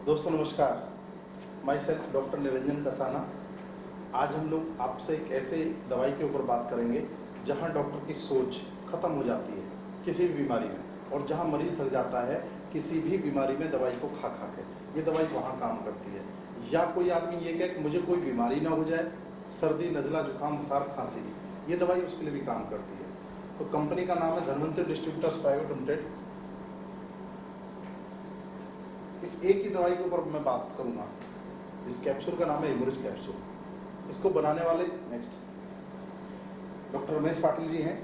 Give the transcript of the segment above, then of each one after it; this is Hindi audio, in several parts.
दोस्तों नमस्कार, my self doctor Niranjan Kasana. आज हम लोग आपसे एक ऐसे दवाई के ऊपर बात करेंगे जहां डॉक्टर की सोच खत्म हो जाती है किसी भी बीमारी में, और जहां मरीज थक जाता है किसी भी बीमारी में दवाई को खा खा के। ये दवाई वहां काम करती है। या कोई आदमी ये कहे कि मुझे कोई बीमारी ना हो जाए, सर्दी, नजला, जुकाम, बुखार, खांसी, ये दवाई उसके लिए भी काम करती है। तो कंपनी का नाम है धनवंतरी डिस्ट्रीब्यूटर्स प्राइवेट लिमिटेड। इस एक ही दवाई के ऊपर मैं बात करूंगा। इस कैप्सूल का नाम है इमोरिज कैप्सूल। इसको बनाने वाले डॉक्टर रमेश पाटिल जी हैं,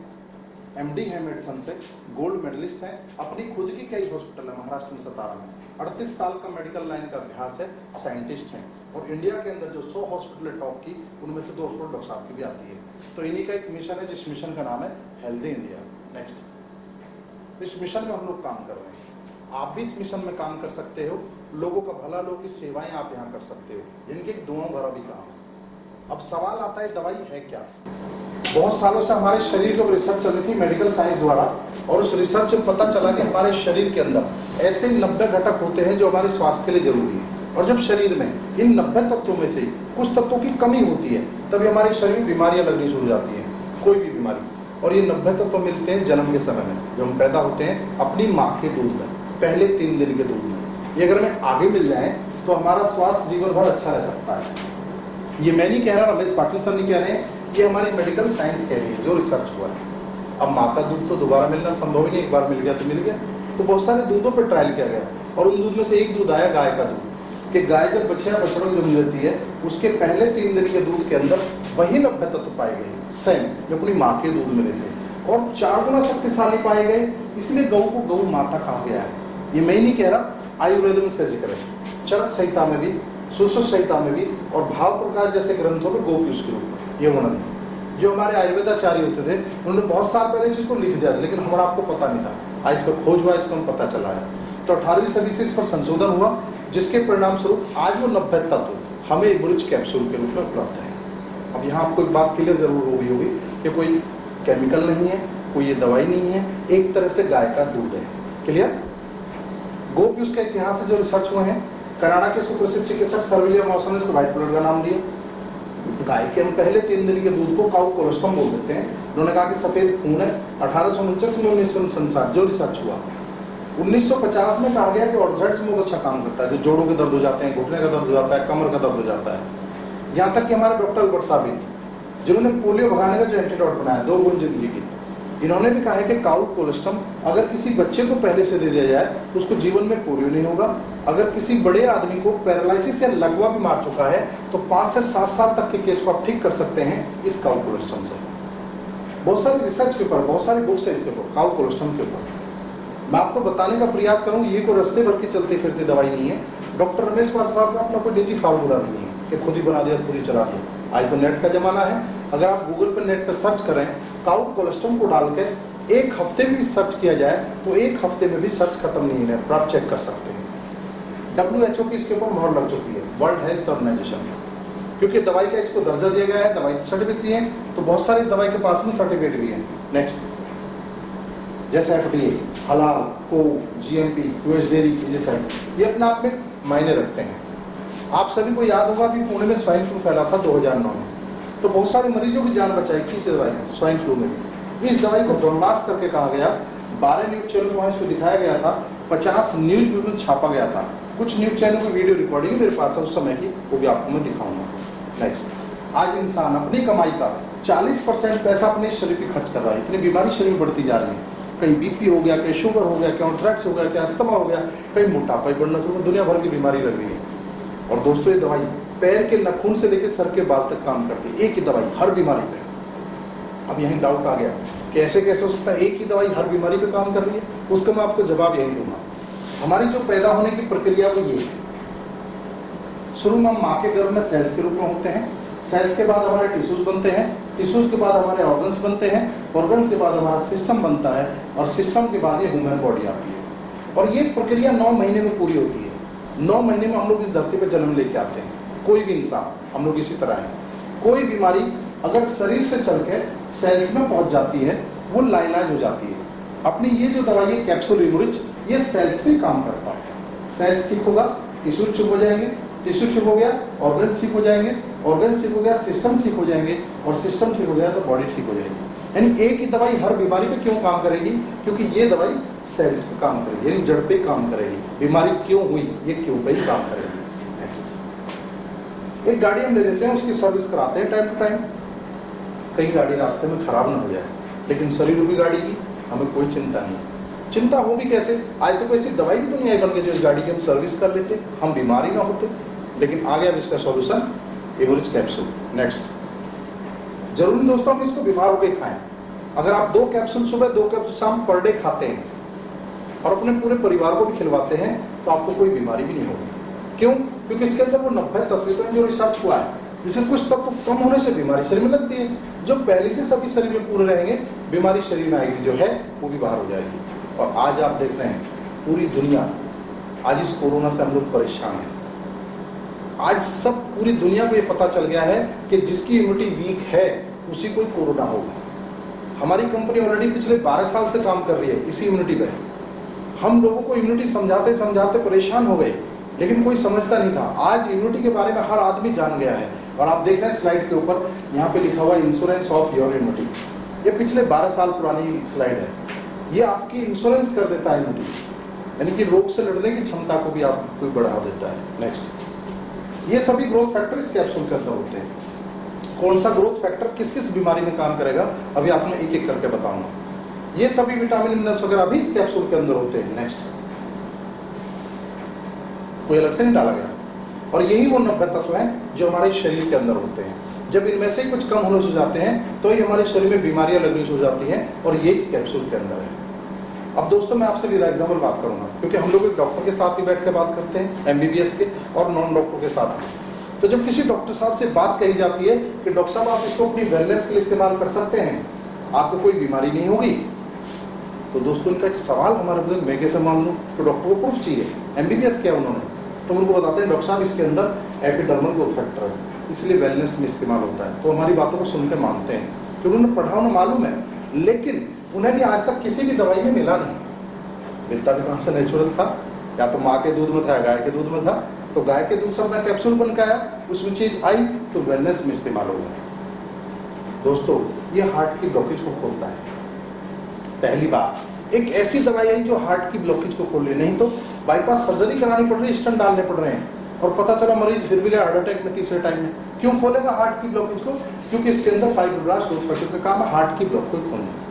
एमडी हैं मेडिसिन से, गोल्ड मेडलिस्ट हैं, अपनी खुद की कई हॉस्पिटल है महाराष्ट्र में, सतारा में 38 साल का मेडिकल लाइन का अभ्यास है, साइंटिस्ट हैं, और इंडिया के अंदर जो 100 हॉस्पिटल है टॉप की, उनमें से 2 हॉस्पिटल डॉक्टर साहब की भी आती है। तो इन्हीं का एक मिशन है जिस मिशन का नाम है हेल्दी इंडिया। नेक्स्ट, इस मिशन में हम लोग काम कर रहे हैं। आप भी इस मिशन में काम कर सकते हो। लोगों का भला, लोगों की सेवाएं आप यहाँ कर सकते हो। इनके दोनों भरा भी काम। अब सवाल आता है दवाई है क्या। बहुत सालों से हमारे शरीर के ऊपर रिसर्च चल रही थी मेडिकल साइंस द्वारा, और उस रिसर्च में पता चला कि हमारे शरीर के अंदर ऐसे 90 घटक होते हैं जो हमारे स्वास्थ्य के लिए जरूरी है, और जब शरीर में इन 90 तत्वों में से कुछ तत्वों की कमी होती है तभी हमारे शरीर में बीमारियां लगनी शुरू हो जाती है, कोई भी बीमारी। और ये 90 तत्व मिलते हैं जन्म के समय में, जब हम पैदा होते हैं अपनी माँ के दूध में, पहले 3 दिन के दूध में। ये अगर हमें आगे मिल जाए तो हमारा स्वास्थ्य जीवन भर अच्छा रह सकता है। ये मैं नहीं कह रहा, रमेश पाटिल सर नहीं कह रहे हैं, ये हमारी मेडिकल साइंस कह रही है, जो रिसर्च हुआ है। अब माँ का दूध तो दोबारा मिलना संभव ही नहीं, एक बार मिल गया तो मिल गया। तो बहुत सारे दूधों पर ट्रायल किया गया, और उन दूध में से एक दूध आया गाय का दूध, कि गाय जब बछिया बछड़ों को जन्म देती है उसके पहले 3 दिन के दूध के अंदर वही 90 तत्व पाए गए, सेम जो अपनी माँ के दूध मिले थे, और 4 गुना शक्तिशाली पाए गए। इसलिए गौ को गौ माता कहा गया है। ये मैं ही नहीं कह रहा, आयुर्वेद में इसका जिक्र है, चरक संहिता में भी, सुश्रुत संहिता में भी, और भाव प्रकाश जैसे ग्रंथों में गोपीयूष के रूप में ये वर्णन है। जो हमारे आयुर्वेदाचार्य होते थे उन्होंने बहुत साल पहले इस चीज को लिख दिया था, लेकिन हमारा आपको पता नहीं था। आज इस पर खोज हुआ, इसको हम पता चला है। तो 18वीं सदी से इस पर संशोधन हुआ, जिसके परिणाम स्वरूप आज वो 90 तत्व हमें इमोरिज कैप्सूल के रूप में उपलब्ध है। अब यहाँ आपको एक बात क्लियर जरूर हो गई होगी कि कोई केमिकल नहीं है, कोई ये दवाई नहीं है, एक तरह से गाय का दूध है। क्लियर। गोपीयूष का इतिहास से जो रिसर्च हुए हैं, कनाडा के सुप्रसिद्ध चिकित्सक सर विलियम मॉसन ने इसको व्हाइट ब्लड का नाम दिया। गाय के हम पहले 3 दिन के दूध को काउ कोलेस्ट्रॉम बोल देते हैं। उन्होंने कहा कि सफेद खून है। 1849 में 1959 जो रिसर्च हुआ, 1950 में कहा गया कि ऑर्थराइटिस में बहुत अच्छा काम करता है, जो जोड़ों के दर्द हो जाते हैं, घुटने का दर्द हो जाता है, कमर का दर्द हो जाता है। यहाँ तक कि हमारे डॉक्टर अल्बर्ट साहब, जिन्होंने पोलियो भगाने का जो एंटीडोट बनाया 2 गुण जिंदगी की, इन्होंने भी कहा है कि काउ कोलेस्ट्रॉम अगर किसी बच्चे को पहले से दे दिया जाए तो उसको जीवन में पोलियो नहीं होगा। अगर किसी बड़े आदमी को पैरालिसिस या लकवा भी मार चुका है तो 5 से 7 साल तक के केस को आप ठीक कर सकते हैं इस काउ कोलेस्ट्रॉम से। बहुत सारी रिसर्च के ऊपर, बहुत सारी बुक्स है इसके ऊपर, काउ कोलेस्ट्रॉम के ऊपर। मैं आपको बताने का प्रयास करूँ, ये कोई रस्ते भर की चलती फिरती दवाई नहीं है। डॉक्टर रमेश पाटिल साहब का अपना कोई निजी फार्मूला नहीं है कि खुद ही बना दिया, खुद ही चला दिया। आज तो नेट का जमाना है। अगर आप गूगल पर नेट पर सर्च करें, काउ कोलेस्ट्रॉम को डाल के 1 हफ्ते में भी सर्च किया जाए तो 1 हफ्ते में भी सर्च खत्म नहीं है, आप चेक कर सकते हैं। WHO की इसके ऊपर मोहर लग चुकी है, वर्ल्ड हेल्थ ऑर्गेनाइजेशन, क्योंकि दवाई का इसको दर्जा दिया गया है, दवाई सर्टिफिकेट है, तो बहुत सारी दवाई के पास में सर्टिफिकेट भी है। नेक्स्ट, जैसे FDA, हलाल, को, GMP, US डेयरी, ये अपने आप में मायने रखते हैं। आप सभी को याद होगा कि पुणे में स्वाइन फ्लू फैला था 2009 में, तो बहुत सारे मरीजों की जान बचाई किस दवाई में, स्वाइन फ्लू में। इस दवाई को ब्रह्मास्त्र करके कहा गया, 12 न्यूज चैनल में इसको दिखाया गया था, 50 न्यूज पेपर में छापा गया था। कुछ न्यूज चैनल की वीडियो रिकॉर्डिंग मेरे पास है उस समय की, वो भी आपको मैं दिखाऊंगा। नेक्स्ट, आज इंसान अपनी कमाई का 40% पैसा अपने शरीर पे खर्च कर रहा है। इतनी बीमारी शरीर में बढ़ती जा रही है, कहीं BP हो गया, कहीं शुगर हो गया, कहीं ऑर्थराइटिस हो गया, कहीं अस्थमा हो गया, कहीं मोटापा बढ़ना शुरू, दुनिया भर की बीमारी लग रही है। और दोस्तों, ये दवाई पैर के नाखून से लेकर सर के बाल तक काम करती है, एक ही दवाई हर बीमारी पे। अब यही डाउट आ गया कि ऐसे कैसे हो सकता है, एक ही दवाई हर बीमारी पे काम कर रही है। उसका मैं आपको जवाब यही दूंगा। हमारी जो पैदा होने की प्रक्रिया वो ये है, शुरू में हम माँ के गर्भ में सेल्स के रूप में होते हैं, सेल्स के बाद हमारे टिश्यूज बनते हैं, टिश्यूज के बाद हमारे ऑर्गन्स बनते हैं, ऑर्गन्स के बाद हमारा सिस्टम बनता है, और सिस्टम के बाद ये ह्यूमन बॉडी आती है। और ये प्रक्रिया 9 महीने में पूरी होती है। 9 महीने में हम लोग इस धरती पर जन्म लेके आते हैं। कोई भी इंसान, हम लोग इसी तरह है। कोई बीमारी अगर शरीर से चल के सेल्स में पहुंच जाती है, वो लाइलाज हो जाती है। अपनी ये जो दवाई है कैप्सूल इमोरिज, ये सेल्स पे काम करता है। सेल्स ठीक होगा टिश्यू ठीक हो जाएंगे, टिश्यू ठीक हो गया ऑर्गन ठीक हो जाएंगे, ऑर्गन ठीक हो गया सिस्टम ठीक हो जाएंगे, और सिस्टम ठीक हो गया तो बॉडी ठीक हो जाएगी। यानी एक ही दवाई हर बीमारी पे क्यों काम करेगी? क्योंकि ये दवाई सेल्स पे काम करेगी, यानी जड़ पे काम करेगी। बीमारी क्यों हुई, ये क्यों पे ही काम करेगी। एक गाड़ी हम ले लेते हैं, उसकी सर्विस कराते हैं टाइम टू टाइम, कहीं गाड़ी रास्ते में खराब ना हो जाए, लेकिन शरीर रूपी गाड़ी की हमें कोई चिंता नहीं है। चिंता होगी कैसे? आज तो कोई ऐसी दवाई भी तो नहीं आई बन के जो इस गाड़ी की हम सर्विस कर लेते, हम बीमारी ना होते। लेकिन आ गया अब इसका सॉल्यूशन, एवरेज कैप्सूल। नेक्स्ट, जरूरी दोस्तों हम इसको बीमार होकर खाएं। अगर आप 2 कैप्सूल सुबह 2 कैप्सूल शाम पर डे खाते हैं और अपने पूरे परिवार को भी खिलवाते हैं तो आपको कोई बीमारी भी नहीं होगी। क्यों? क्योंकि इसके अंदर वो 90 तत्व हैं जो रिसर्च हुआ है, जिसे कुछ तत्व कम होने से बीमारी शरीर में लगती है। जो पहले से सभी शरीर में पूरे रहेंगे, बीमारी शरीर में आएगी जो है वो भी बाहर हो जाएगी। और आज आप देख रहे हैं पूरी दुनिया, आज इस कोरोना से हम लोग परेशान हैं। आज सब पूरी दुनिया को ये पता चल गया है कि जिसकी इम्यूनिटी वीक है उसी को कोरोना होगा। हमारी कंपनी ऑलरेडी पिछले 12 साल से काम कर रही है इसी इम्यूनिटी पे। हम लोगों को इम्यूनिटी समझाते समझाते परेशान हो गए, लेकिन कोई समझता नहीं था। आज इम्यूनिटी के बारे में हर आदमी जान गया है। और आप देख रहे हैं स्लाइड के ऊपर यहाँ पे लिखा हुआ है इंश्योरेंस ऑफ योर इम्यूनिटी। ये पिछले 12 साल पुरानी स्लाइड है। ये आपकी इंश्योरेंस कर देता है इम्यूनिटी, यानी कि रोग से लड़ने की क्षमता को भी आपको बढ़ा देता है। नेक्स्ट, ये सभी ग्रोथ फैक्टर इस कैप्सूल के अंदर होते हैं। कौन सा ग्रोथ फैक्टर किस किस बीमारी में काम करेगा अभी आपने एक एक करके बताऊंगा। ये सभी विटामिन मिनरल्स वगैरह भी इस कैप्सूल के अंदर होते हैं। नेक्स्ट, कोई अलग से नहीं डाला गया। और यही वो 90 तत्व हैं जो हमारे शरीर के अंदर होते हैं। जब इनमें से कुछ कम होने से जाते हैं तो ये हमारे शरीर में बीमारियां लगनी शुरू हो जाती हैं, और ये इस कैप्सूल के अंदर है। अब दोस्तों मैं आपसे एग्जाम्पल बात करूंगा, क्योंकि हम लोग एक डॉक्टर के साथ ही बैठ के बात करते हैं, एमबीबीएस के और नॉन डॉक्टर के साथ में। तो जब किसी डॉक्टर साहब से बात कही जाती है कि डॉक्टर साहब आप इसको अपनी वेलनेस के लिए इस्तेमाल कर सकते हैं, आपको कोई बीमारी नहीं होगी, तो दोस्तों इनका एक सवाल हमारे बदल मैं कैसे मान लूँ? तो डॉक्टर को प्रूफ चाहिए। एमबीबीएस किया उन्होंने, तो उनको बताते हैं डॉक्टर साहब इसके अंदर एपिडर्मल ग्रोथ फैक्टर है, इसलिए वेलनेस में इस्तेमाल होता है। तो हमारी बातों को सुनकर मानते हैं, क्योंकि उन्होंने पढ़ा उन्हें मालूम है। लेकिन उन्हें भी आज तक किसी भी दवाई में मिला नहीं। मिलता भी कहाँ से? नेचुरल था, या तो माँ के दूध में था, गाय के दूध में था। तो गाय के दूध से अपना कैप्सूल बन के आया, उसमें चीज आई तो वेलनेस में इस्तेमाल हो गया। दोस्तों ये हार्ट की ब्लॉकेज को खोलता है। पहली बात, एक ऐसी दवाई आई जो हार्ट की ब्लॉकेज को खोल रही, नहीं तो बाईपास सर्जरी करानी पड़ रही है, स्टंट डालने पड़ रहे हैं, और पता चला मरीज फिर भी गया हार्ट अटैक में तीसरे टाइम में। क्यों खोलेगा हार्ट की ब्लॉकेज को? क्योंकि इसके अंदर फाइब्रोब्लास्ट ग्रोथ फैक्टर का काम है हार्ट की ब्लॉक को खोलना।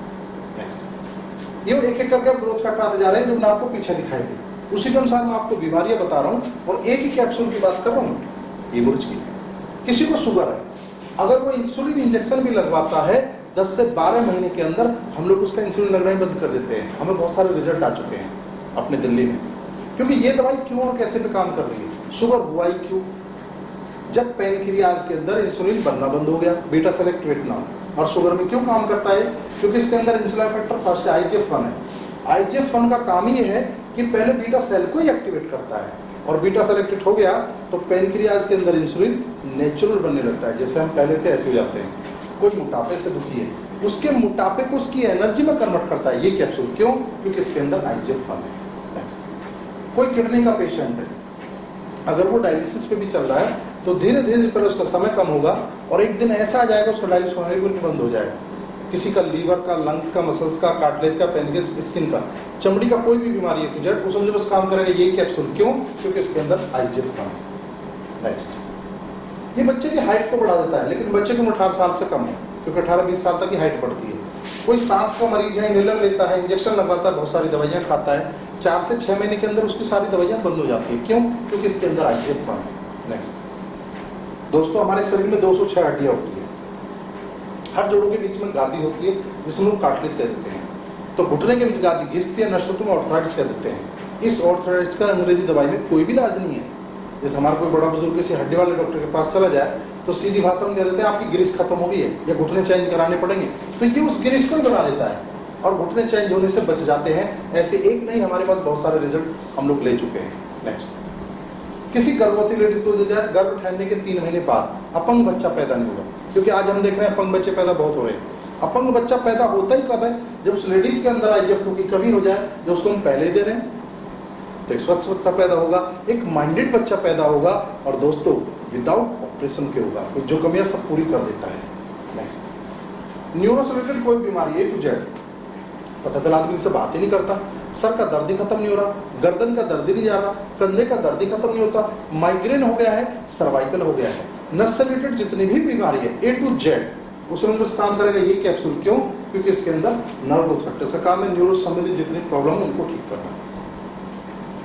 ये एक एक करके ग्रोथ फैक्टर आते जा रहे हैं जो मैं आपको पीछे दिखाई दी, उसी के अनुसार मैं आपको बीमारियां बता रहा हूँ, और एक ही कैप्सूल की बात कर रहा हूँ एवरेज की। किसी को शुगर है, अगर वो इंसुलिन इंजेक्शन भी लगवाता है 10 से 12 महीने के अंदर, हम लोग उसका इंसुलिन लगना ही बंद कर देते हैं। हमें बहुत सारे रिजल्ट आ चुके हैं अपने दिल्ली में, क्योंकि ये दवाई क्यों और कैसे पे काम कर रही है। शुगर हुआ ही क्यों? जब पैनक्रियाज के अंदर इंसुलिन बनना बंद हो गया, बीटा सेलेक्ट्रेट नाम। और शुगर में क्यों काम करता है? क्योंकि इसके अंदर इंसुलिन फैक्टर फर्स्ट IGF-1 है। IGF-1 का काम ये है कि पहले बीटा सेल को ही एक्टिवेट करता है, और बीटा सेल एक्टिवेट हो गया तो पैनक्रियाज के अंदर इंसुलिन नेचुरल बनने लगता है। जैसे हम पहले थे ऐसे हो जाते हैं। कोई मोटापे से दुखी है, उसके मोटापे को उसकी एनर्जी में कन्वर्ट करता है ये कैप्सूल। क्यों? क्योंकि इसके अंदर IGF-1 है। कोई किडनी का पेशेंट है, अगर वो डायलिसिस पे भी चल रहा है तो धीरे धीरे पर उसका समय कम होगा, और एक दिन ऐसा आ जाएगा उसका डायलिसिस होना बिल्कुल बंद हो जाएगा। किसी का लीवर का, लंग्स का, मसल्स का, कार्टिलेज का, पेनक्रियाज, स्किन का, चमड़ी का कोई भी बीमारी है तो जेड वो समझो बस काम करेगा ये कैप्सूल। क्यों? क्योंकि इसके अंदर IGF-1 है। नेक्स्ट, ये बच्चे की हाइट को बढ़ा देता है, लेकिन बच्चे की उम्र 18 साल से कम है, क्योंकि 18-20 साल तक की हाइट बढ़ती है। कोई सांस का मरीज है, इनहेलर लेता है, इंजेक्शन लगवाता है, बहुत सारी दवाइयां खाता है, 4 से 6 महीने के अंदर उसकी सारी दवाइयां बंद हो जाती है। क्यों? क्योंकि इसके अंदर IGF-1 है। नेक्स्ट दोस्तों, हमारे शरीर में 206 हड्डियां होती है, हर जोड़ों के बीच में गादी होती है जिसमें हम कार्टिलेज कह देते हैं। तो घुटने के बीच गादी घिसती है, नसों में ऑर्थराइटिस कह देते हैं। इस ऑर्थराइटिस का अंग्रेजी दवाई में कोई भी इलाज नहीं है। जैसे हमारा कोई बड़ा बुजुर्ग किसी हड्डी वाले डॉक्टर के पास चला जाए तो सीधी भाषा में कह देते हैं आपकी ग्रीस खत्म हो गई है या घुटने चेंज कराने पड़ेंगे, तो ये उस ग्रीस को ही बना देता है और घुटने चेंज होने से बच जाते हैं। ऐसे एक नहीं, हमारे पास बहुत सारे रिजल्ट हम लोग ले चुके हैं। नेक्स्ट, किसी गर्भवती लेडीज को गर्भ ठहरने के 3 महीने बाद अपंग बच्चा पैदा नहीं होगा, क्योंकि आज हम देख रहे हैं अपंग बच्चे पैदा बहुत हो रहे हैं। अपंग बच्चा पैदा होता ही कब है? जब उस लेडीज के अंदर IGF-2 की कमी हो जाए, जो उसको हम पहले ही दे रहे हैं। तो एक स्वस्थ बच्चा पैदा होगा, एक माइंडेड बच्चा पैदा होगा, और दोस्तों विदाउट ऑपरेशन के होगा, जो कमियां सब पूरी कर देता है। नेक्स्ट, न्यूरो से रिलेटेड कोई बीमारी A to Z, पता चला आदमी से बात ही नहीं करता, सर का दर्द ही खत्म नहीं हो रहा, गर्दन का दर्द ही नहीं जा रहा, कंधे का दर्द ही खत्म नहीं होता, माइग्रेन हो गया है, सर्वाइकल हो गया है, नस से रिलेटेड जितनी भी बीमारी है A to Z, उसमें बस काम करेगा ये कैप्सूल। क्यों? क्योंकि इसके अंदर नर्व ग्रोथ फैक्टर का काम है न्यूरो संबंधित जितनी प्रॉब्लम है उनको ठीक करना।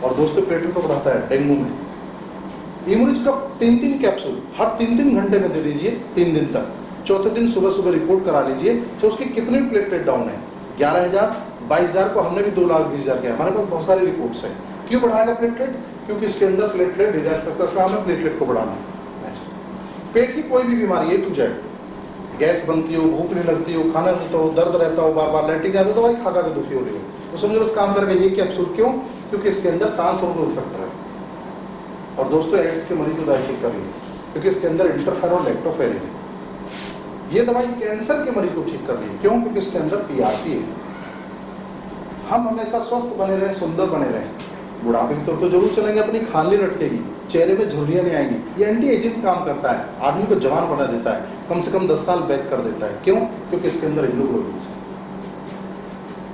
और दोस्तों प्लेटलेट को बढ़ाता है डेंगू में। इम्यूनिज का 3-3 कैप्सूल हर 3-3 घंटे में दे दीजिए 3 दिन तक, चौथे दिन सुबह सुबह रिपोर्ट करा लीजिए तो उसके कितने प्लेटलेट डाउन है। 11,000, 22,000 को हमने भी 2,20,000 किया, हमारे पास बहुत सारी रिपोर्ट्स है। क्यों बढ़ाएगा प्लेटलेट? क्योंकि इसके अंदर प्लेटलेट डिडक्ट का काम है प्लेटलेट को बढ़ाना। पेट की कोई भी बीमारी A to Z, गैस बनती हो, भूख नहीं लगती हो, खाना नहीं हो, दर्द रहता हो, बार बार लैट्रिन जाते हो, तो भाई खा के दुखी हो रही हो, तो समझो बस काम करके ये कैप्सूल। क्यों? क्योंकि इसके अंदर ट्रांसफॉर्म ग्रोथ फैक्टर है। और दोस्तों एड्स के मरीज को दवाई ठीक कर रही है क्योंकि इसके अंदर इंटरफेरॉन लैक्टोफेरिन है। ये दवाई कैंसर के मरीज को ठीक कर रही है। क्यों? क्योंकि इसके अंदर PRP है। हम हमेशा स्वस्थ बने रहें, सुंदर बने रहें, बुढ़ापे की तरफ तो जरूर चलेंगे, अपनी खानली लटकेगी, चेहरे पे झुर्रियां नहीं आएंगी। ये एंटी एजिंग काम करता है, आदमी को जवान बना देता है, कम से कम 10 साल बैक कर देता है। क्यों? क्योंकि इसके अंदर हीमोग्लोबिन है।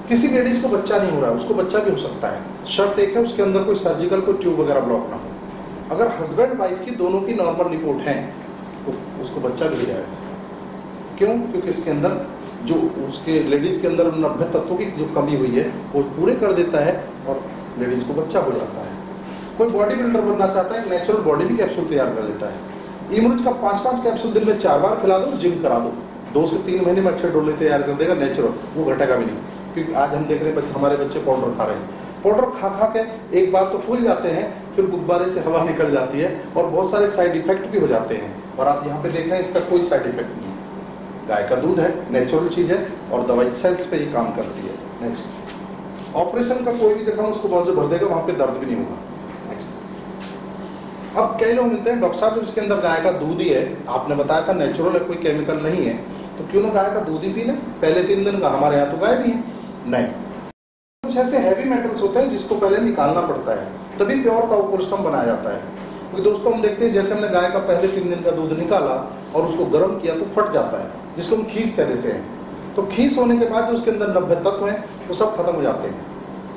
किसी लेडीज को बच्चा नहीं हो रहा है, उसको बच्चा भी हो सकता है, शर्त एक है उसके अंदर कोई सर्जिकल कोई ट्यूब वगैरह ब्लॉक ना हो। अगर हस्बैंड वाइफ की दोनों की नॉर्मल रिपोर्ट है तो उसको बच्चा भी हो जाएगा। क्यों? क्योंकि इसके अंदर जो उसके लेडीज के अंदर 90 तत्वों की जो कमी हुई है वो पूरे कर देता है और लेडीज को बच्चा हो जाता है। कोई बॉडी बिल्डर बनना चाहता है, नेचुरल बॉडी भी कैप्सूल तैयार कर देता है। इम्यूनिज का 5-5 कैप्सूल दिन में 4 बार खिला दो, जिम करा दो, 2 से 3 महीने में अच्छे डोले तैयार कर देगा, नेचुरल, वो घटेगा भी नहीं। क्योंकि आज हम देख रहे हैं हमारे बच्चे पाउडर खा रहे हैं, पाउडर खा खा के एक बार तो फूल जाते हैं, फिर गुब्बारे से हवा निकल जाती है और बहुत सारे साइड इफेक्ट भी हो जाते हैं। और आप यहाँ पे देख रहे हैं इसका कोई साइड इफेक्ट नहीं है। गाय का दूध है, नेचुरल चीज है और दवाई सेल्स पे ही काम करती है। नेक्स्ट, ऑपरेशन का कोई भी जगह उसको बहुत जो भर देगा वहां पे दर्द भी नहीं होगा। नेक्स्ट, अब कई लोग मिलते हैं डॉक्टर साहब इसके अंदर गाय का दूध ही है, आपने बताया था नेचुरल है, कोई केमिकल नहीं है, तो क्यों ना गाय का दूध ही पी लें पहले 3 दिन का। हमारे यहाँ तो गाय भी है नहीं। कुछ ऐसे हैवी मेटल्स होते हैं जिसको पहले निकालना पड़ता है, तभी प्योर काउ कोलेस्ट्रॉल बनाया जाता है। क्योंकि दोस्तों हम देखते हैं जैसे हमने गाय का पहले 3 दिन का दूध निकाला और उसको गर्म किया तो फट जाता है, जिसको हम खीस कह देते हैं। तो खीस होने के बाद जो उसके अंदर 90 तत्व हैं वो सब खत्म हो जाते हैं।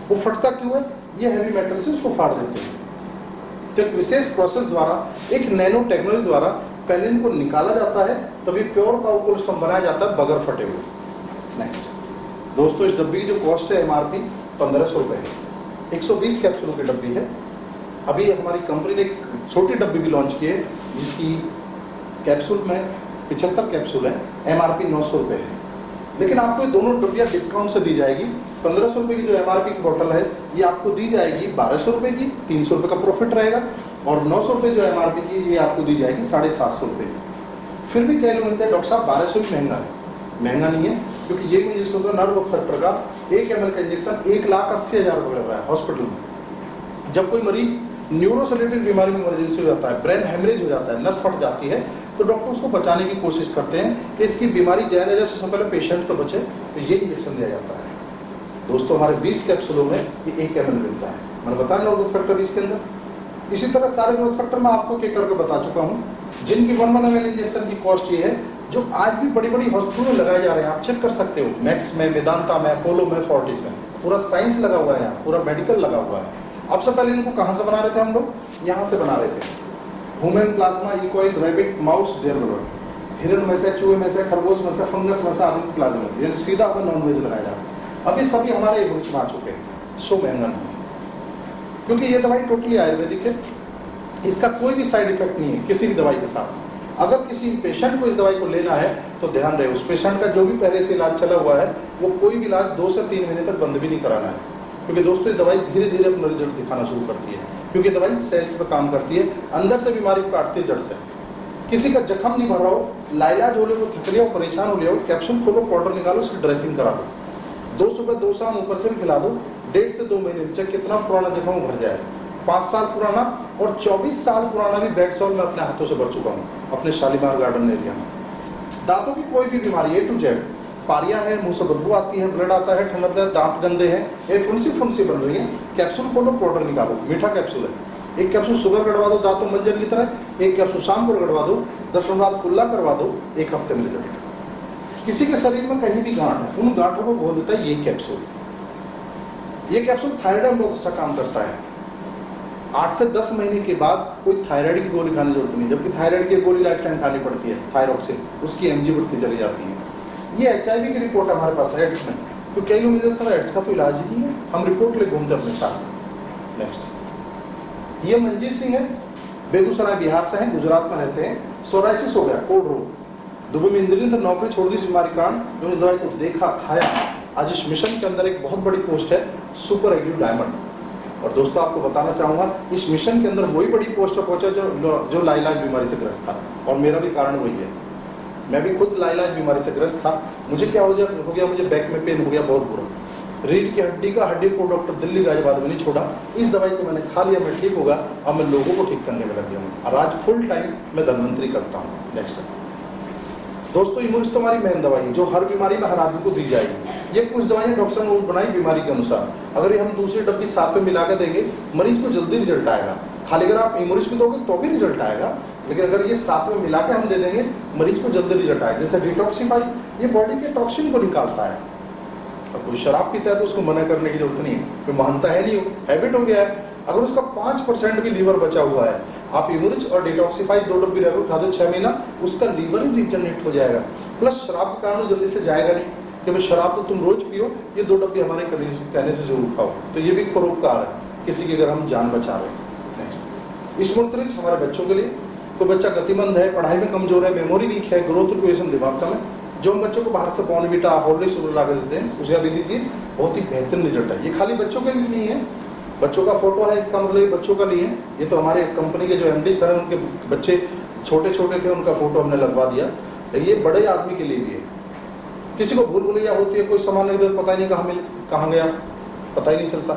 वो फटता क्यों है? ये हैवी मेटल से उसको फाड़ देते हैं। तो एक विशेष प्रोसेस द्वारा, एक नैनो टेक्नोलॉजी द्वारा पहले इनको निकाला जाता है, तभी प्योर काउ कोलेस्ट्रॉल बनाया जाता है बगैर फटे हुए। नेक्स्ट दोस्तों, इस डब्बी की जो कॉस्ट है MRP 1500 रुपए है, 120 कैप्सूलों की डब्बी है। अभी हमारी कंपनी ने एक छोटी डब्बी भी लॉन्च की है जिसकी कैप्सूल में 75 कैप्सूल है, MRP 900 रुपए है। लेकिन आपको ये दोनों डब्बियां डिस्काउंट से दी जाएगी। 1500 रुपए की जो MRP की बोतल है ये आपको दी जाएगी 1200 रुपए की, 300 रुपए का प्रॉफिट रहेगा। और 900 रुपए जो MRP की ये आपको दी जाएगी 750 रुपए की। फिर भी कई लोग मिलते हैं डॉक्टर साहब 1200 भी महंगा है। महंगा नहीं है, क्योंकि ये इंजेक्शन होता है नर्व ग्रोथ फैक्टर का, 1 ml का इंजेक्शन 1,80,000 रुपए लग रहा है हॉस्पिटल में। जब कोई मरीज न्यूरो से रिलेटेड बीमारी में इमरजेंसी हो जाता है, ब्रेन हेमरेज हो जाता है, नस फट जाती है, तो डॉक्टर उसको बचाने की कोशिश करते हैं कि इसकी बीमारी जाने से पहले पेशेंट तो बचे, तो ये इंजेक्शन दिया जाता है। दोस्तों हमारे 20 कैप्सूलों में ये 1 ml मिलता है। मैंने बताया नर्व ग्रोथ फैक्टर इसके अंदर। इसी तरह सारे ग्रोथ फैक्टर मैं आपको एक करके बता चुका हूँ, जिनकी 1 ml इंजेक्शन की कॉस्ट ये है, जो आज भी बड़ी बड़ी हॉस्पिटलों में लगाए जा रहे हैं। आप चेक कर सकते हो, मैक्स में, वेदांता में, अपोलो में, फोर्टिस में, पूरा साइंस लगा हुआ है यहाँ, पूरा मेडिकल लगा हुआ है। अब से पहले इनको कहाँ से बना रहे थे हम लोग? यहाँ से बना रहे थे। ह्यूमन प्लाज्मा, इकोइल, रैबिट, माउस, डेयर बर्ड, हिरन में से, चूहे में से, खरगोश में से, फंगस में से आदमी प्लाज्मा में, यानी सीधा हमें नॉन वेज लगाया जा रहा है। अभी सभी हमारे एवरेज में आ चुके हैं। सो महंगा नहीं, क्योंकि ये दवाई टोटली आयुर्वेदिक है, इसका कोई भी साइड इफेक्ट नहीं है किसी भी दवाई के साथ। अगर किसी पेशेंट को इस दवाई को लेना है तो ध्यान रहे उस पेशेंट का जो भी पहले से इलाज चला हुआ है वो कोई भी इलाज 2 से 3 महीने तक बंद भी नहीं कराना है। क्योंकि दोस्तों ये दवाई धीरे धीरे अपना रिजल्ट दिखाना शुरू करती है, क्योंकि दवाई सेल्स पे काम करती है, अंदर से बीमारी को काटती है जड़ से। किसी का जख्म नहीं भर रहा हो, लाइलाज हो रहे हो, थक लिया हो, परेशान हो लिया हो, कैप्सूल खोलो, पाउडर निकालो, उसकी ड्रेसिंग करा दो, 2 सुबह 2 शाम ऊपर से भी खिला दो, 1.5 से 2 महीने में कितना पुराना जख्म वो भर जाए। 5 साल पुराना और 24 साल पुराना भी बेड सॉल में अपने हाथों से भर चुका हूँ अपने शालीमार गार्डन एरिया में। दांतों की कोई भी बीमारी A to Z, पारिया है, मुंह से बदबू आती है, ब्लड आता है, ठंडा दांत गंदे हैं, ये फुंसी बन रही है, कैप्सूल खोलो, पाउडर निकालो, मीठा कैप्सूल है, एक कैप्सूल सुगर गड़वा दो दांतों मंजन की तरह, एक कैप्सूल शाम को गड़वा दो, 10 दिन बाद कुल्ला करवा दो, 1 हफ्ते में रिजल्ट। किसी के शरीर में कहीं भी गांठ है, उन गांठों को बोल देता है ये कैप्सूल। ये कैप्सूल थायराइड में बहुत अच्छा काम करता है। 8 से 10 महीने के बाद कोई थायराइड की गोली खाने की जरूरत नहीं, जबकि थायराइड की गोली लाइफ टाइम खानी पड़ती है, थायरॉक्सिन, उसकी एमजी बढ़ती चली जाती है। ये HIV की रिपोर्ट हमारे पास है एड्स में, तो कई लोग मुझे सर एड्स का तो इलाज ही नहीं है, हम रिपोर्ट ले घूमते अपने साथ। नेक्स्ट, ये मंजीत सिंह है, बेगूसराय बिहार से हैं, गुजरात में रहते हैं, सोराइसिस हो गया, कोल्ड रोग, दुबई में इंजीनियर था, नौकरी छोड़ दी इस बीमारी कारण, जो इस दवाई को देखा, खाया, आज इस मिशन के अंदर एक बहुत बड़ी पोस्ट है, सुपर एग्रीव डायमंड। और दोस्तों आपको बताना चाहूंगा, इस मिशन के अंदर वही बड़ी पोस्ट पर पहुंचा जो लाइलाज बीमारी से ग्रस्त था, और मेरा भी कारण वही है। मैं भी खुद लाइलाज बीमारी से ग्रस्त था। मुझे क्या हो गया, मुझे बैक में पेन हो गया बहुत बुरा, रीढ़ की हड्डी को डॉक्टर दिल्ली गाजियाबाद में नहीं छोड़ा, इस दवाई को मैंने खा लिया, मैं ठीक होगा, अब मैं लोगों को ठीक करने में लग गया हूँ, और आज फुल टाइम मैं धन्वंतरी करता हूँ। नेक्स्ट दोस्तों, इम्यूनिस्ट तो हमारी मेन दवाई है, जो हर बीमारी में हर आदमी को दी जाएगी। ये कुछ दवाइयां डॉक्टर ने बनाई बीमारी के अनुसार, अगर ये हम दूसरी डब्बी साथ में मिला के देंगे, मरीज को जल्दी रिजल्ट आएगा। खाली अगर आप इम्यूनिस्ट भी दोगे तो भी रिजल्ट आएगा, लेकिन अगर ये साथ में मिला के हम दे देंगे, मरीज को जल्दी रिजल्ट आएगा। जैसे डिटॉक्सिफाई, ये बॉडी के टॉक्सिन को निकालता है। अब कोई शराब पीता है तो उसको मना करने की जरूरत नहीं है, कोई मानता है नहीं, हैबिट हो गया है। अगर उसका 5% भी लीवर बचा हुआ है, आप इम्यूनिस्ट और डिटॉक्सिफाई 2 डब्बी रेगुलर खा दो 6 महीना, उसका लीवर ही रिजनरेट हो जाएगा। प्लस शराब के कारण जल्दी से जाएगा नहीं, कि भाई शराब तो तुम रोज पियो, ये 2 डब्बी हमारे कहने से जरूर खाओ, तो ये भी एक परोपकार है किसी की, अगर हम जान बचा रहे हैं। स्मृति हमारे बच्चों के लिए, कोई बच्चा गतिमंद है, पढ़ाई में कमजोर है, मेमोरी वीक है, ग्रोथ रिक्वेशन दिमाग कम है, जो हम बच्चों को बाहर से बॉर्नविटा, हॉर्लिक्स ला कर देते हैं, उसे अभी दीजिए, बहुत ही बेहतरीन रिजल्ट है। ये खाली बच्चों के लिए नहीं है, बच्चों का फोटो है, इसका मतलब ये बच्चों का लिए है। ये तो हमारे कंपनी के जो MD सर हैं, उनके बच्चे छोटे छोटे थे, उनका फोटो हमने लगवा दिया। ये बड़े आदमी के लिए भी है। किसी को भूल भुलैया होती है, कोई सामान नहीं, पता ही नहीं कहाँ गया, पता ही नहीं चलता।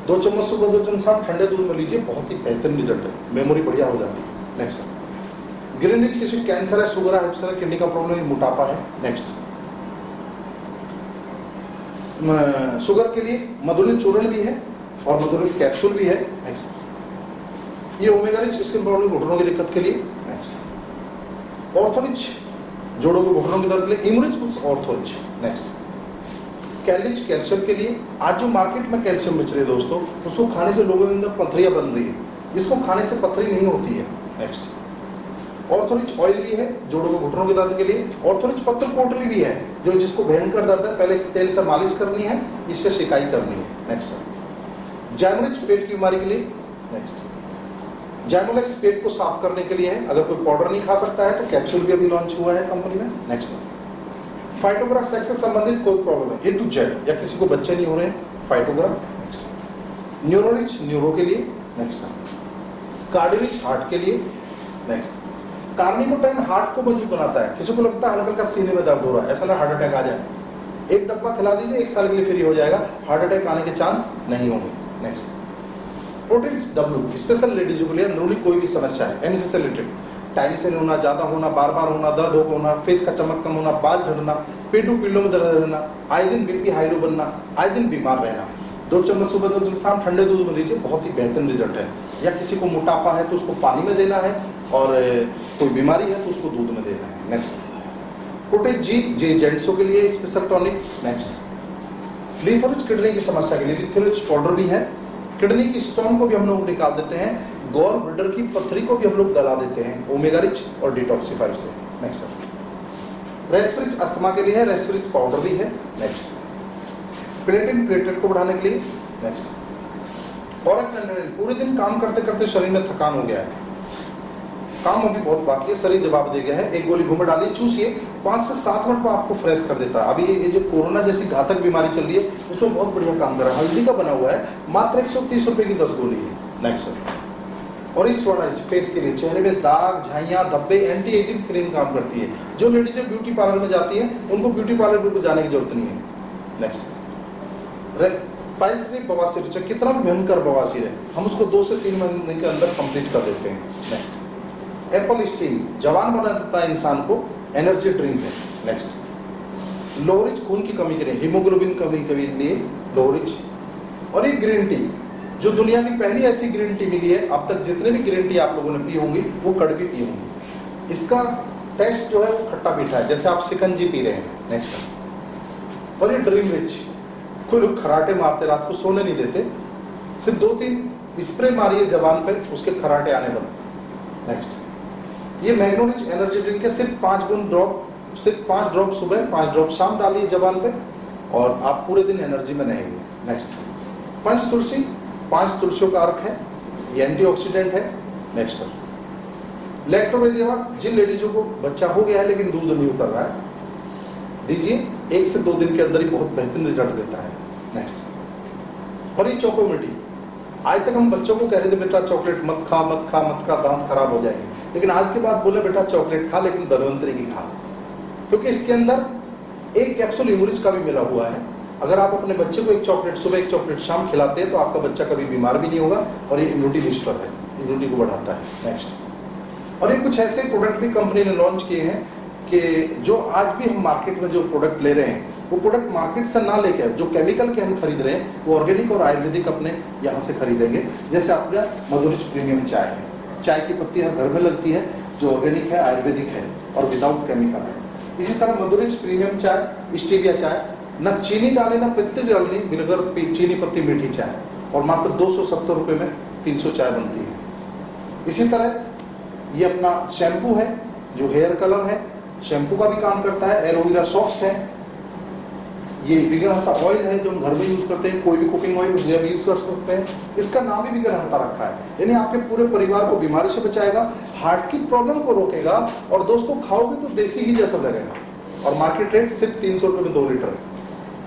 2 चम्मच सुबह 2 चम्मच शाम ठंडे दूध में लीजिए, बहुत ही बेहतरीन रिजल्ट है, मेमोरी बढ़िया हो जाती है। नेक्स्ट, ग्रीन रिच, किसी कैंसर है, शुगर है, किडनी का प्रॉब्लम है, मोटापा है। नेक्स्ट, शुगर के लिए मधुलिन चूर्ण भी है और मधुलिन कैप्सूल भी है। नेक्स्ट, ये ओमेगा रिच, स्किन प्रॉब्लम, घुटनों की दिक्कत के लिए। नेक्स्ट, ऑर्थोरिच, जोड़ों के घुटनों की दर्द के लिए, इम्यूरिच प्लस ऑर्थोरिच। नेक्स्ट, कैलिच, कैल्शियम के लिए। आज जो मार्केट में कैल्शियम बेच रहे हैं दोस्तों, उसको खाने से लोगों के अंदर पथरियां बन रही है, इसको खाने से पथरी नहीं होती है। नेक्स्ट, ऑर्थोरिच ऑयल भी है, जोड़ों के घुटनों के दर्द के लिए। ऑर्थोरिच पत्र पोटली भी है, जो जिसको भयंकर दर्द है, पहले इस तेल से मालिश करनी है, इससे सिकाई करनी है। नेक्स्ट, जैमरिच, पेट की बीमारी के लिए। नेक्स्ट, जैमोलेक्स, पेट को साफ करने के लिए है, अगर कोई पाउडर नहीं खा सकता है तो कैप्सूल भी अभी लॉन्च हुआ है कंपनी में। नेक्स्ट, फाइटोग्रा, सेक्स से संबंधित कोई प्रॉब्लम है, A to Z, या किसी को बच्चे नहीं हो रहे हैं, फाइटोग्रा। नेक्स्ट, न्यूरोरिच, न्यूरो के लिए। नेक्स्ट, कार्डियोरिच, हार्ट के लिए। नेक्स्ट, कार्निकोटाइन, हार्ट को मजबूत बनाता है। किसी को लगता है हल्का हल्का सीने में दर्द हो रहा है, ऐसा ना हार्ट अटैक आ जाए, एक डब्बा खिला दीजिए, 1 साल के लिए फ्री हो जाएगा, हार्ट अटैक आने के चांस नहीं होंगे। नेक्स्ट, प्रोटीन W, स्पेशल लेडीजों के लिए अंदरूनी कोई भी समस्या है, MC से रिलेटेड, टाइम से नहीं होना, ज्यादा होना, बार बार होना, दर्द होना, फेस का चमक कम होना, बाल झड़ना, पेटू पीलों में दर्द रहना, आए दिन BP हाई लो बनना, आए दिन बीमार रहना। 2 चम्मच सुबह 2 चम्मच शाम ठंडे दूध में दीजिए, बहुत ही बेहतरीन रिजल्ट है। या किसी को मोटापा है तो उसको पानी में देना है, और कोई बीमारी है तो उसको दूध में देना है। नेक्स्ट, प्रोटेज G, जेंट्सों के लिए स्पेशल टॉनिक। नेक्स्ट, लिथोरिच, किडनी की समस्या के लिए लिथोरिच पाउडर भी है। किडनी की स्टोन को भी हम लोग निकाल देते हैं, गॉल ब्लैडर की पथरी को भी हम लोग गला देते हैं, ओमेगा रिच और डिटॉक्सिफायर से। नेक्स्ट, रेस्पिरिच, अस्थमा के लिए है, रेस्पिरिच पाउडर भी है। नेक्स्ट, प्लेटिन, प्लेटलेट को बढ़ाने के लिए। नेक्स्ट, और पूरे दिन काम करते करते शरीर में थकान हो गया है, काम अभी बहुत बाकी है, शरीर जवाब दे गया है, एक गोली मुंह में डालिए, चूसिए, 5 से 7 मिनट में आपको फ्रेश कर देता है। अभी ये जो कोरोना जैसी घातक बीमारी चल रही है, उसमें बहुत बढ़िया काम कर रहा है। हल्दी का बना हुआ है, मात्र 130 रुपए की 10 गोली है। नेक्स्ट, और इस सोडाइज, फेस के लिए, चेहरे में दाग, झाइयां, धब्बे, एंटी एजिंग क्रीम काम करती है। जो लेडीजें ब्यूटी पार्लर में जाती हैं, उनको ब्यूटी पार्लर को जाने की जरूरत नहीं है। नेक्स्ट, पाइल्स, बवासीर, कितना भयंकर बवासीर है, हम उसको 2 से 3 महीने के अंदर कंप्लीट कर देते हैं। नेक्स्ट, एप्पल स्टीम, जवान बना देता है इंसान को, एनर्जी ड्रिंक है। नेक्स्ट, लोअर रिच खून की कमी के लिए, हीमोग्लोबिन कमी के लिए लोअर रिच। और ये ग्रीन टी जो दुनिया की पहली ऐसी ग्रीन टी मिली है, अब तक जितने भी ग्रीन टी आप लोगों ने पी होंगी वो कड़वी पी होंगी। इसका टेस्ट जो है वो खट्टा मीठा है, जैसे आप शिकंजी पी रहे हैं। नेक्स्ट। और ये ड्रीम रिच, कोई लोग खराटे मारते रात को सोने नहीं देते, सिर्फ 2-3 स्प्रे मारिए जबान पे उसके खराटे आने बंद। नेक्स्ट। ये मैग्नो रिच एनर्जी ड्रिंक है, सिर्फ 5 ड्रॉप सुबह 5 ड्रॉप शाम डालिए जबान पे और आप पूरे दिन एनर्जी में रहेंगे। नेक्स्ट। पंच तुलसी, 5 तुलसियों का अर्क है, ये एंटीऑक्सीडेंट है। नेक्स्ट। लैक्टोबेदिया, जिन लेडीजों को बच्चा हो गया है लेकिन दूध नहीं उतर रहा है, दीजिए, 1 से 2 दिन के अंदर ही बहुत बेहतरीन रिजल्ट देता है। नेक्स्ट। और ये चोकोमिटी, आज तक हम बच्चों को कह रहे थे बेटा चॉकलेट मत खा मत खा मत खा, दांत खराब हो जाएंगे, लेकिन आज के बाद बोले बेटा चॉकलेट खा लेकिन धन्वंतरी की खा, क्योंकि इसके अंदर 1 कैप्सूल इमोरिज का भी मिला हुआ है। अगर आप अपने बच्चे को 1 चॉकलेट सुबह 1 चॉकलेट शाम खिलाते हैं तो आपका बच्चा कभी बीमार भी नहीं होगा और ये इम्यूनिटी बूस्टर है, इम्यूनिटी को बढ़ाता है। नेक्स्ट। और ये कुछ ऐसे प्रोडक्ट भी कंपनी ने लॉन्च किए हैं कि जो आज भी हम मार्केट में जो प्रोडक्ट ले रहे हैं वो प्रोडक्ट मार्केट से ना लेकर जो केमिकल के हम खरीद रहे हैं वो ऑर्गेनिक और आयुर्वेदिक अपने यहाँ से खरीदेंगे। जैसे आपका मधुरिच प्रीमियम चाय है, चाय की पत्ती हर घर में लगती है, जो ऑर्गेनिक है, आयुर्वेदिक है और विदाउट केमिकल है। इसी तरह मधुरिच प्रीमियम चाय, स्टीविया चाय, न चीनी डाली न पत्ती डालनी, बिना चीनी पत्ती मीठी चाय, और मात्र 270 रुपए में 300 चाय बनती है। इसी तरह ये अपना शैम्पू है जो हेयर कलर है, शैम्पू का भी काम करता है। एलोवेरा सॉफ्ट है, ये विग्रहता ऑयल है जो हम घर में यूज करते हैं, कोई भी कुकिंग ऑयल उसमें भी यूज कर सकते हैं। इसका नाम भी विग्रहता रखा है, यानी आपके पूरे परिवार को बीमारी से बचाएगा, हार्ट की प्रॉब्लम को रोकेगा और दोस्तों खाओगे तो देसी ही जैसा लगेगा। और मार्केट रेट सिर्फ 300 रुपए में 2 लीटर।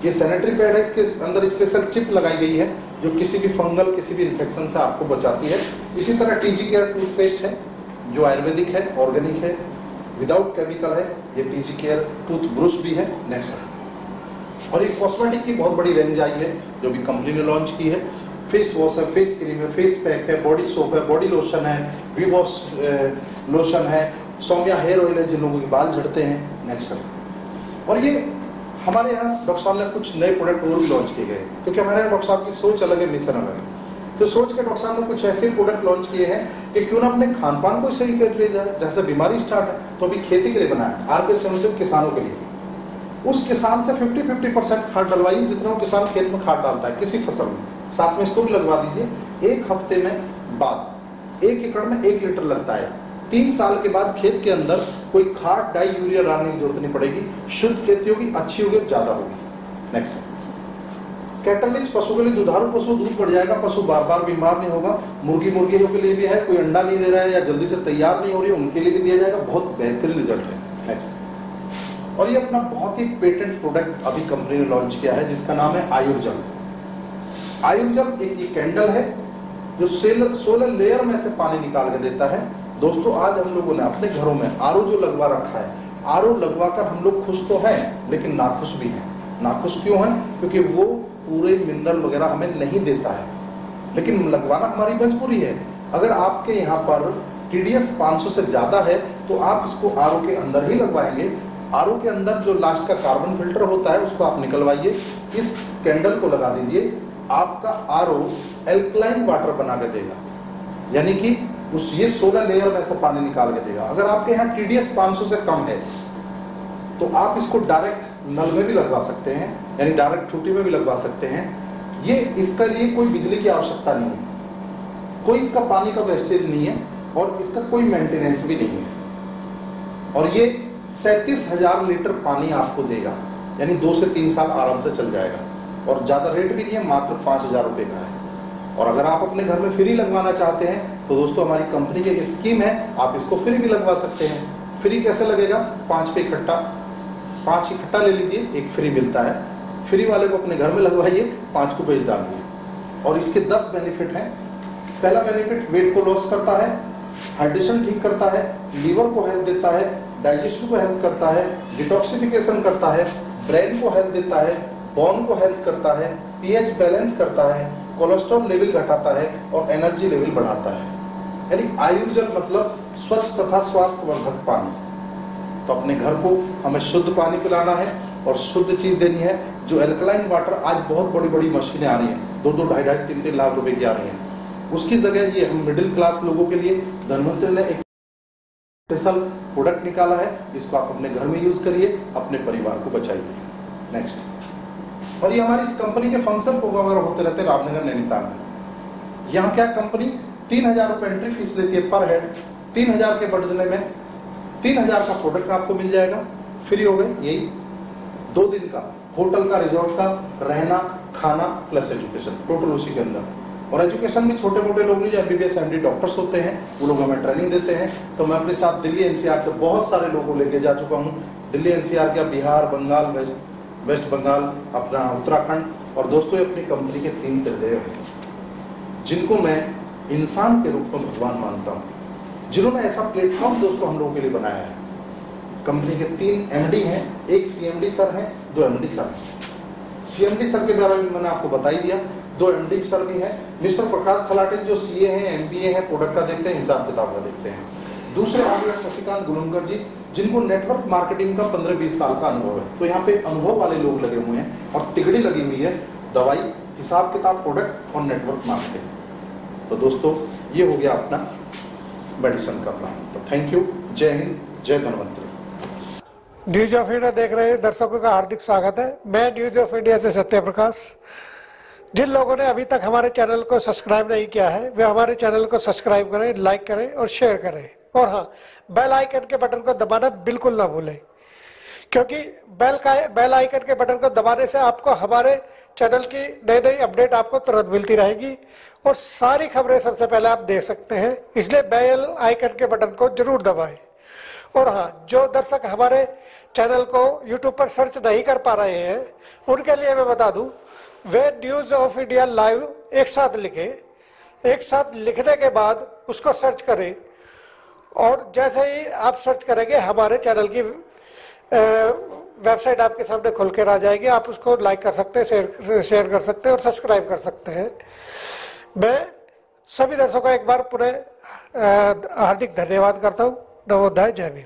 ये सैनिटरी पैड है, इसके अंदर स्पेशल चिप लगाई गई है जो किसी भी फंगल किसी भी इन्फेक्शन से आपको बचाती है। इसी तरह टीजी केयर टूथपेस्ट है जो आयुर्वेदिक है, ऑर्गेनिक है, विदाउट केमिकल है। ये टीजी केयर टूथ ब्रश भी है। नेक्स्ट। और एक कॉस्मेटिक की बहुत बड़ी रेंज आई है जो भी कंपनी ने लॉन्च की है। फेस वॉश है, फेस क्रीम है, फेस पैक है, बॉडी सोप है, बॉडी लोशन है, वी वॉश लोशन है, सौम्या हेयर ऑयल है जिन लोगों के बाल झड़ते हैं। नेक्स्ट। और ये हमारे यहाँ डॉक्टर साहब ने कुछ नए प्रोडक्ट और भी लॉन्च किए गए, क्योंकि हमारे यहाँ डॉक्टर साहब की सोच अलग है, मिशन अलग है। तो सोच के डॉक्टर साहब ने कुछ ऐसे प्रोडक्ट लॉन्च किए हैं कि क्यों ना अपने खान पान को सही कर लिया जाए। जैसे बीमारी स्टार्ट है तो अभी खेती के लिए बनाया, आरके सिर्फ किसानों के लिए। उस किसान से 50-50% खाद डलवाइए जितना वो किसान खेत में खाद डालता है किसी फसल में, साथ में इसको भी लगवा दीजिए। 1 हफ्ते में बाद 1 एकड़ में 1 लीटर लगता है। 3 साल के बाद खेत के अंदर कोई खाद डाई यूरिया डालने की जरूरत नहीं पड़ेगी, शुद्ध खेती होगी, अच्छी होगी, ज्यादा होगी। नेक्स्ट। कैटलिज पशु के लिए, दुधारू पशु दूध बढ़ जाएगा, पशु बार बार बीमार नहीं होगा। मुर्गियों के लिए भी है, कोई अंडा नहीं दे रहा है या जल्दी से तैयार नहीं हो रही है उनके लिए भी दिया जाएगा, बहुत बेहतरीन रिजल्ट है। नेक्स्ट। और ये अपना बहुत ही पेटेंट प्रोडक्ट अभी कंपनी ने लॉन्च किया है जिसका नाम है आयुर्जल। आयुर्जल एक ये कैंडल है जो 16 लेयर में से पानी निकाल के देता है। दोस्तों आज हम लोगों ने अपने घरों में आरओ जो लगवा रखा है, आरओ लगवाकर हम लोग खुश तो हैं लेकिन नाखुश भी हैं। नाखुश क्यों है? क्योंकि वो पूरे मिनरल वगैरह हमें नहीं देता है, लेकिन लगवाना हमारी मजबूरी है। अगर आपके यहाँ पर TDS 500 से ज्यादा है तो आप इसको आरओ के अंदर ही लगवाएंगे। आरओ के अंदर जो लास्ट का कार्बन फिल्टर होता है उसको आप निकलवाइए, इस कैंडल को लगा दीजिए, आपका आरओ एल्कलाइन वाटर बना के देगा, यानी कि उस ये 16 लेयर में से पानी निकाल के देगा। अगर आपके यहाँ TDS 500 से कम है तो आप इसको डायरेक्ट नल में भी लगवा सकते हैं, यानी डायरेक्ट टूटी में भी लगवा सकते हैं। ये इसका लिए कोई बिजली की आवश्यकता नहीं है, कोई इसका पानी का वेस्टेज नहीं है और इसका कोई मेंटेनेंस भी नहीं है। और ये 37,000 लीटर पानी आपको देगा, यानी 2 से 3 साल आराम से चल जाएगा। और ज्यादा रेट भी नहीं है, मात्र 5,000 रुपए का है। और अगर आप अपने घर में फ्री लगवाना चाहते हैं तो दोस्तों हमारी कंपनी की एक स्कीम है, आप इसको फ्री भी लगवा सकते हैं। फ्री कैसे लगेगा? 5 इकट्ठा ले लीजिए, एक फ्री मिलता है। फ्री वाले को अपने घर में लगवाइए, 5 को बेच डालिए। और इसके 10 बेनिफिट हैं। पहला बेनिफिट, वेट को लॉस करता है, हाइड्रेशन ठीक करता है, लीवर को हेल्थ देता है, डाइजेशन को हेल्प करता है, डिटॉक्सिफिकेशन करता है, ब्रेन को हेल्थ देता है, बोन को हेल्प करता है, पीएच बैलेंस करता है, कोलेस्ट्रॉल लेवल घटाता है और एनर्जी लेवल बढ़ाता है। यानी आयुर्जल मतलब स्वच्छ तथा स्वास्थ्यवर्धक पानी। तो अपने घर को हमें शुद्ध पानी पिलाना है, और शुद्ध चीज देनी है। जो एल्कलाइन वाटर आज बहुत बड़ी बड़ी मशीनें आ रही हैं, 2-2, 2.5, 3-3 लाख रुपए की आ रही हैं, उसकी जगह ये हम मिडिल क्लास लोगों के लिए धनवंतरी ने एक स्पेशल प्रोडक्ट निकाला है। इसको आप अपने घर में यूज करिए, अपने परिवार को बचाइए। नेक्स्ट, और ये हमारी इस कंपनी के फंक्शन प्रोग्राम होते रहते हैं रामनगर नैनीताल में। यहाँ क्या कंपनी 3,000 रुपए एंट्री फीस लेती है पर हेड। 3,000 के बदले में 3,000 का प्रोडक्ट आपको मिल जाएगा, फ्री हो गए। यही 2 दिन का होटल का, रिजॉर्ट का, रहना, खाना प्लस एजुकेशन, टोटल उसी के अंदर। और एजुकेशन भी छोटे मोटे लोग नहीं, जो MBBS MD डॉक्टर्स होते हैं वो लोग हमें ट्रेनिंग देते हैं। तो मैं अपने साथ दिल्ली NCR से बहुत सारे लोगों को लेके जा चुका हूँ। दिल्ली NCR का, बिहार, बंगाल, वेस्ट बंगाल, अपना उत्तराखंड। और दोस्तों ये अपनी कंपनी के 3 हृदय हैं जिनको मैं इंसान के रूप में भगवान मानता हूँ, जिन्होंने ऐसा प्लेटफॉर्म दोस्तों हम लोगों के लिए बनाया है। कंपनी के 3 MD हैं, एक CMD सर हैं, 2 MD सर हैं। CMD सर के बारे में मैंने आपको बता ही दिया, 2 MD सर भी हैं। मिस्टर प्रकाश खलाटे जो CA हैं, MBA हैं, प्रोडक्ट का देखते हैं, हिसाब किताब का देखते हैं। दूसरे आगे शशिकांत गुलंकर जी, जिनको नेटवर्क मार्केटिंग का 15-20 साल का अनुभव है। तो यहाँ पे अनुभव वाले लोग लगे हुए हैं और तिगड़ी लगी हुई है, दवाई, हिसाब किताब, प्रोडक्ट और नेटवर्क मार्केटिंग। तो दोस्तों ये हो गया अपना मेडिसिन का प्लान। तो थैंक यू, जय हिंद, जय धन्वंतरी। न्यूज ऑफ इंडिया देख रहे दर्शकों का हार्दिक स्वागत है। मैं न्यूज ऑफ इंडिया से सत्य प्रकाश। जिन लोगों ने अभी तक हमारे चैनल को सब्सक्राइब नहीं किया है वे हमारे चैनल को सब्सक्राइब करें, लाइक करें और शेयर करें। और हाँ, बेल आइकन के बटन को दबाना बिल्कुल ना भूलें, क्योंकि बेल आइकन के बटन को दबाने से आपको हमारे चैनल की नई नई अपडेट आपको तुरंत मिलती रहेगी और सारी खबरें सबसे पहले आप देख सकते हैं। इसलिए बेल आइकन के बटन को जरूर दबाएं। और हाँ, जो दर्शक हमारे चैनल को यूट्यूब पर सर्च नहीं कर पा रहे हैं उनके लिए मैं बता दूं, वे न्यूज ऑफ इंडिया लाइव एक साथ लिखें। एक साथ लिखने के बाद उसको सर्च करें और जैसे ही आप सर्च करेंगे हमारे चैनल की वेबसाइट आपके सामने खुल कर आ जाएगी। आप उसको लाइक कर सकते हैं, शेयर कर सकते हैं और सब्सक्राइब कर सकते हैं। मैं सभी दर्शकों का एक बार पुनः हार्दिक धन्यवाद करता हूँ। नवोदय, जय भीम।